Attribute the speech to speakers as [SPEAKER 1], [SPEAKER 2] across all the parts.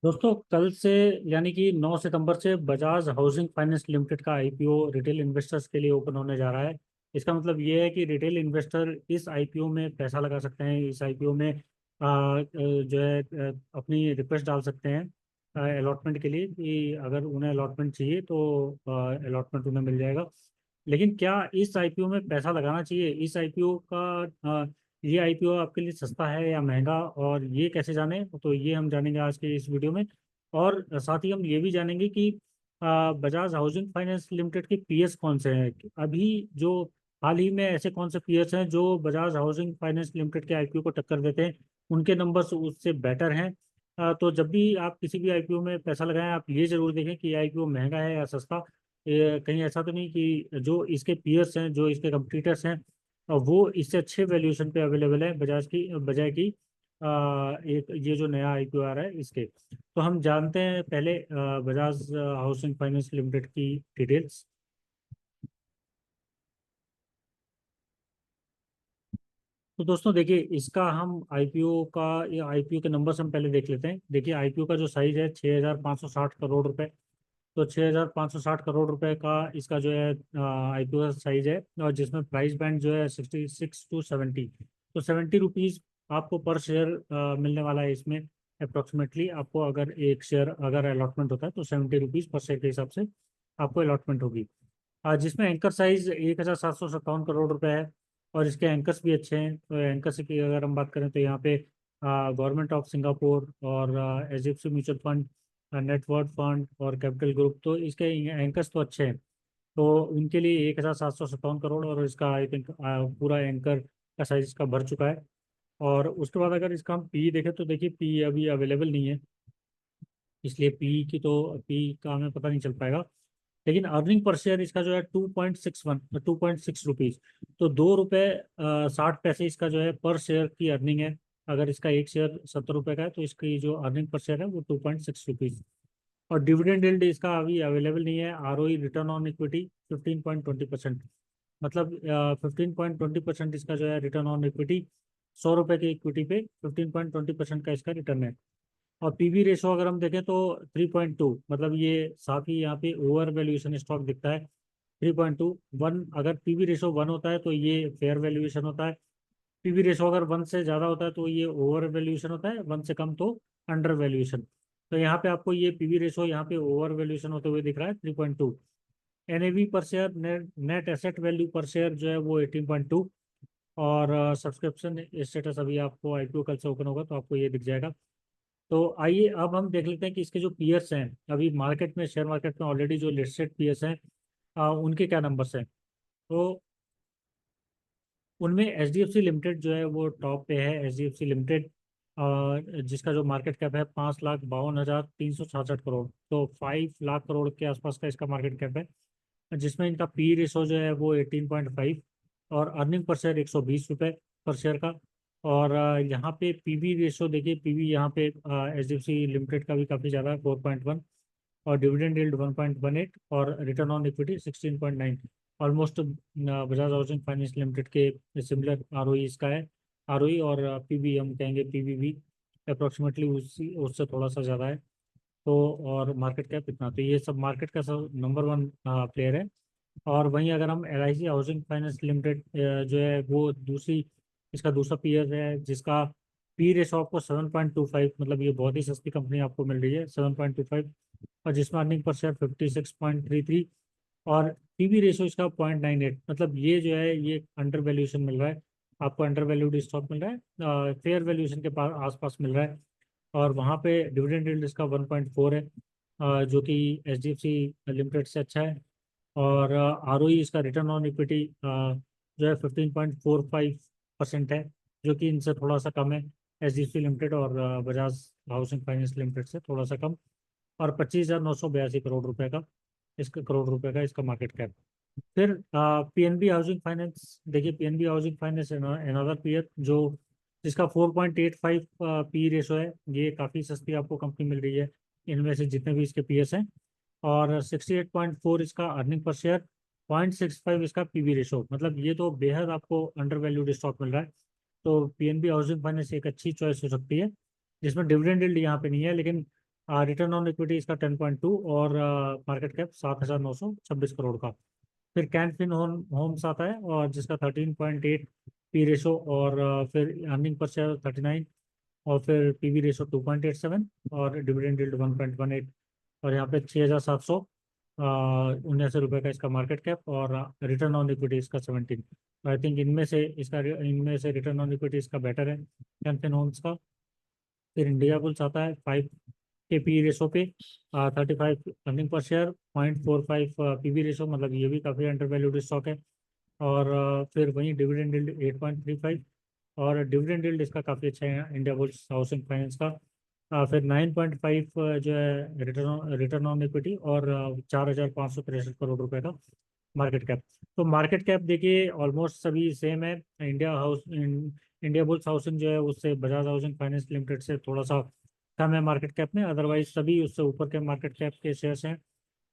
[SPEAKER 1] दोस्तों कल से यानी कि 9 सितंबर से बजाज हाउसिंग फाइनेंस लिमिटेड का आईपीओ रिटेल इन्वेस्टर्स के लिए ओपन होने जा रहा है। इसका मतलब ये है कि रिटेल इन्वेस्टर इस आईपीओ में पैसा लगा सकते हैं। इस आईपीओ में जो है अपनी रिक्वेस्ट डाल सकते हैं अलॉटमेंट के लिए कि अगर उन्हें अलॉटमेंट चाहिए तो अलॉटमेंट उन्हें मिल जाएगा। लेकिन क्या इस आईपीओ में पैसा लगाना चाहिए? इस आईपीओ का ये आईपीओ आपके लिए सस्ता है या महंगा, और ये कैसे जाने? तो ये हम जानेंगे आज के इस वीडियो में। और साथ ही हम ये भी जानेंगे कि बजाज हाउसिंग फाइनेंस लिमिटेड के पीएस कौन से हैं अभी, जो हाल ही में ऐसे कौन से पीएस हैं जो बजाज हाउसिंग फाइनेंस लिमिटेड के आईपीओ को टक्कर देते हैं, उनके नंबर्स उससे बेटर हैं। तो जब भी आप किसी भी आईपीओ में पैसा लगाएं, आप ये जरूर देखें कि आईपीओ महंगा है या सस्ता। कहीं ऐसा तो नहीं कि जो इसके पीएस हैं, जो इसके कंपटीटर्स हैं, वो इससे अच्छे वैल्यूएशन पे अवेलेबल है बजाज की बजाय की एक ये जो नया आईपीओ आ रहा है इसके। तो हम जानते हैं पहले बजाज हाउसिंग फाइनेंस लिमिटेड की डिटेल्स। तो दोस्तों देखिए, इसका हम आईपीओ का या आईपीओ के नंबर्स हम पहले देख लेते हैं। देखिए आईपीओ का जो साइज है 6,560 करोड़ रुपए। तो 6,560 करोड़ रुपए का इसका जो है आईपीओ का साइज है, और जिसमें प्राइस बैंड जो है 66 to 70। तो 70 रुपीज़ आपको पर शेयर मिलने वाला है इसमें। अप्रोक्सीमेटली आपको अगर एक शेयर अगर अलॉटमेंट होता है तो 70 रुपीज़ पर शेयर के हिसाब से आपको अलॉटमेंट होगी। जिसमें एंकर साइज 1,757 करोड़ रुपए है। और इसके एंकर्स भी अच्छे हैं। तो एंकर्स की अगर हम बात करें तो यहाँ पे गवर्नमेंट ऑफ सिंगापुर और HDFC mutual fund, net worth fund और कैपिटल ग्रुप, तो इसके एंकर्स तो अच्छे हैं। तो उनके लिए 1,757 करोड़, और इसका आई थिंक पूरा एंकर का साइज इसका भर चुका है। और उसके बाद अगर इसका हम पी देखें तो देखिए पी अभी अवेलेबल नहीं है, इसलिए पी का हमें पता नहीं चल पाएगा। लेकिन अर्निंग पर शेयर इसका जो है 2.61 2.6 रुपीज। तो 2 रुपये 60 पैसे इसका जो है पर शेयर की अर्निंग है। अगर इसका एक शेयर 70 रुपये का है तो इसकी जो अर्निंग पर शेयर है वो 2.6 रुपीज। और डिविडेंड यील्ड इसका अभी अवेलेबल नहीं है। ROE return on equity 15.20%। मतलब 15.20% इसका जो है रिटर्न ऑन इक्विटी, 100 रुपये की इक्विटी पे 15.20% का इसका रिटर्न है। और पीवी रेशो अगर हम देखें तो 3.2, मतलब ये साथ ही यहाँ पे ओवर वैल्यूएशन स्टॉक दिखता है। 3.21, अगर पीवी रेशो 1 होता है तो ये फेयर वैल्यूएशन होता है। पीवी रेशो अगर 1 से ज़्यादा होता है तो ये ओवर वैल्यूएशन होता है, 1 से कम तो अंडर वैल्यूएशन। तो यहाँ पे आपको ये पीवी रेशो यहाँ पे ओवर वैल्यूएशन होते हुए दिख रहा है 3.2। एनएवी पर share, net net asset value पर शेयर जो है वो 18.2। और सब्सक्रिप्शन स्टेटस अभी आपको आईपीओ कल से ओपन होगा तो आपको ये दिख जाएगा। तो आइए अब हम देख लेते हैं कि इसके जो पीएस हैं अभी मार्केट में, शेयर मार्केट में ऑलरेडी जो लिस्टेड पीएस हैं, उनके क्या नंबर्स हैं। तो उनमें H D F C limited जो है वो टॉप पे है। H D F C limited जिसका जो मार्केट कैप है 5,52,366 करोड़, तो 5 लाख करोड़ के आसपास का इसका मार्केट कैप है। जिसमें इनका पी रेशो जो है वो 18.5, और अर्निंग पर शेयर 120 रुपये पर शेयर का। और यहाँ पे पीबी रेशो देखिए, पीबी यहाँ पे H D F C limited का भी काफ़ी ज़्यादा है 4.1। और डिविडेंड यील्ड 1.18, और return on equity 16.9। Almost Bajaj housing finance limited के सिमिलर आरओई इसका है। आरओई और पीबी हम कहेंगे, पीबी भी अप्रोक्सीमेटली उसी उससे थोड़ा सा ज़्यादा है। तो और मार्केट कैप इतना, तो ये सब मार्केट का सब नंबर 1 प्लेयर है। और वहीं अगर हम L I C housing finance limited जो है वो दूसरी, इसका दूसरा पीयर है जिसका पी रेशो आपको 7.25, मतलब ये बहुत ही सस्ती कंपनी आपको मिल रही है 7.25। और जिसमें अर्निंग पर शेयर 56.33। और पीवी रेशो इसका 0.98, मतलब ये जो है ये अंडर वैल्यूएशन मिल रहा है आपको, अंडर वैल्यूड स्टॉक मिल रहा है, फेयर वैल्यूएशन के पास आसपास मिल रहा है। और वहाँ पे डिविडेंड यील्ड इसका 1.4 है, जो कि H D F C limited से अच्छा है। और आरओई इसका रिटर्न ऑन इक्विटी जो है 15.45% है, जो कि इनसे थोड़ा सा कम है। H D F C limited और बजाज हाउसिंग फाइनेंस लिमिटेड से थोड़ा सा कम। और 25,982 करोड़ रुपए का इसका मार्केट कैप। फिर पीएनबी हाउसिंग फाइनेंस देखिए, PNB housing finance another peer जो जिसका 4.85 पी रेशो है। ये काफ़ी सस्ती आपको कंपनी मिल रही है इनमें से जितने भी इसके पीएस हैं। और 68.4 इसका अर्निंग पर शेयर, 0.65 इसका पीवी रेशो, मतलब ये तो बेहद आपको अंडर वैल्यूड स्टॉक मिल रहा है। तो पीएनबी हाउसिंग फाइनेंस एक अच्छी चॉइस हो सकती है, जिसमें डिविडेंड यील्ड यहाँ पे नहीं है, लेकिन रिटर्न ऑन इक्विटी इसका 10.2 और मार्केट कैप 7,926 करोड़ का। फिर कैन फिन होम्स आता है और जिसका 13.8 पी रेशो और फिर अर्निंग पर शेयर 39 और फिर पीवी रेशो 2.87 और डिविडेंड यील्ड 1.18 और यहाँ पे 6,779 रुपये का इसका मार्केट कैप और रिटर्न ऑन इक्विटी इसका 17। आई थिंक इनमें से रिटर्न ऑन इक्विटी इसका बेटर है कैन फिन होम्स का। फिर इंडिया बुल्स आता है 5 के पी रेशो पे 35 earning per share 0.45 PV ratio, मतलब ये भी काफ़ी अंडर वैल्यूड स्टॉक है। और फिर वहीं डिविडेंड यील्ड 8.35 और डिविडेंड यील्ड इसका काफ़ी अच्छा है इंडिया बुल्स हाउसिंग फाइनेंस का। फिर 9.5 जो है रिटर्न ऑन इक्विटी और 4,563 करोड़ रुपए का मार्केट कैप। तो मार्केट कैप देखिए ऑलमोस्ट सभी सेम है। इंडिया बुल्स हाउसिंग जो है उससे बजाज हाउसिंग फाइनेंस लिमिटेड से थोड़ा सा कम है मार्केट कैप में, अदरवाइज सभी उससे ऊपर के मार्केट कैप के शेयर्स हैं।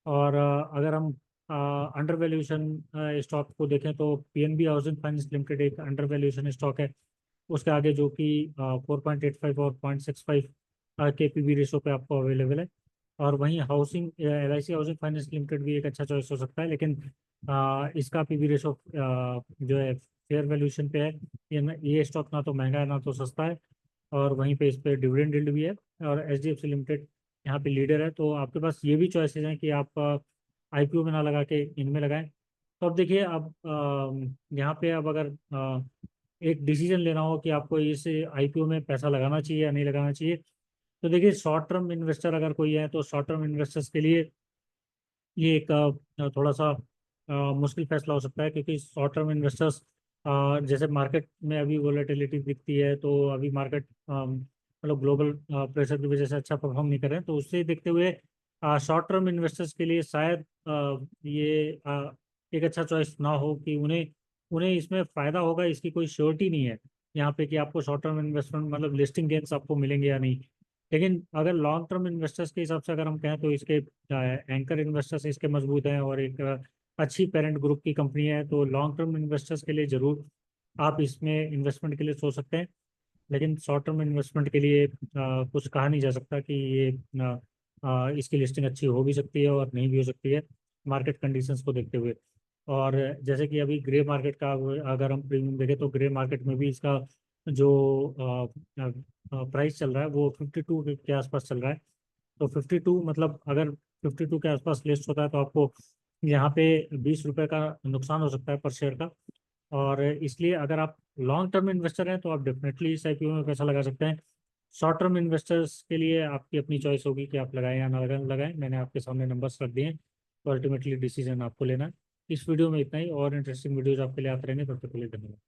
[SPEAKER 1] और अगर हम अंडर वैल्यूएशन स्टॉक को देखें तो पीएनबी हाउसिंग फाइनेंस लिमिटेड एक अंडर वैल्यूएशन स्टॉक है, उसके आगे जो कि 4.85 और 0.65 के पीवी रेशो पे आपको अवेलेबल है। और वहीं housing LIC housing finance limited भी एक अच्छा चॉइस हो सकता है, लेकिन इसका पीवी रेशो जो है फेयर वैल्यूएशन पे है। ये स्टॉक ना तो महंगा है ना तो सस्ता है, और वहीं पे इस पे डिविडेंड यील्ड भी है। और HDFC लिमिटेड यहाँ पे लीडर है, तो आपके पास ये भी चॉइसेस हैं कि आप IPO में ना लगा के इनमें लगाएं। तो अब देखिए, अब यहाँ पे अब अगर एक डिसीजन लेना हो कि आपको इस IPO में पैसा लगाना चाहिए या नहीं लगाना चाहिए, तो देखिए शॉर्ट टर्म इन्वेस्टर अगर कोई है तो शॉर्ट टर्म इन्वेस्टर्स के लिए ये एक थोड़ा सा मुश्किल फैसला हो सकता है, क्योंकि शॉर्ट टर्म इन्वेस्टर्स जैसे मार्केट में अभी वोलेटिलिटी दिखती है, तो अभी मार्केट मतलब ग्लोबल प्रेशर की वजह से अच्छा परफॉर्म नहीं कर रहे हैं, तो उससे देखते हुए शॉर्ट टर्म इन्वेस्टर्स के लिए शायद ये एक अच्छा चॉइस ना हो कि उन्हें उन्हें इसमें फ़ायदा होगा, इसकी कोई श्योरिटी नहीं है यहाँ पे कि आपको शॉर्ट टर्म इन्वेस्टमेंट मतलब लिस्टिंग गेन्स आपको मिलेंगे या नहीं। लेकिन अगर लॉन्ग टर्म इन्वेस्टर्स के हिसाब से अगर हम कहें तो इसके एंकर इन्वेस्टर्स इसके मजबूत हैं और एक अच्छी पेरेंट ग्रुप की कंपनी है, तो लॉन्ग टर्म इन्वेस्टर्स के लिए ज़रूर आप इसमें इन्वेस्टमेंट के लिए सोच सकते हैं। लेकिन शॉर्ट टर्म इन्वेस्टमेंट के लिए कुछ कहा नहीं जा सकता कि ये इसकी लिस्टिंग अच्छी हो भी सकती है और नहीं भी हो सकती है मार्केट कंडीशंस को देखते हुए। और जैसे कि अभी ग्रे मार्केट का अगर हम प्रीमियम देखें तो ग्रे मार्केट में भी इसका जो प्राइस चल रहा है वो 52 के आसपास चल रहा है। तो 52 मतलब अगर 52 के आसपास लिस्ट होता है तो आपको यहाँ पे 20 रुपए का नुकसान हो सकता है पर शेयर का। और इसलिए अगर आप लॉन्ग टर्म इन्वेस्टर हैं तो आप डेफिनेटली इस IPO में पैसा लगा सकते हैं। शॉर्ट टर्म इन्वेस्टर्स के लिए आपकी अपनी चॉइस होगी कि आप लगाएं या ना लगाएं। मैंने आपके सामने नंबर्स रख दिए हैं, तो अल्टीमेटली डिसीजन आपको लेना है। इस वीडियो में इतना ही, और इंटरेस्टिंग वीडियोज आपके लिए आते रहेंगे, तब तक के लिए धन्यवाद।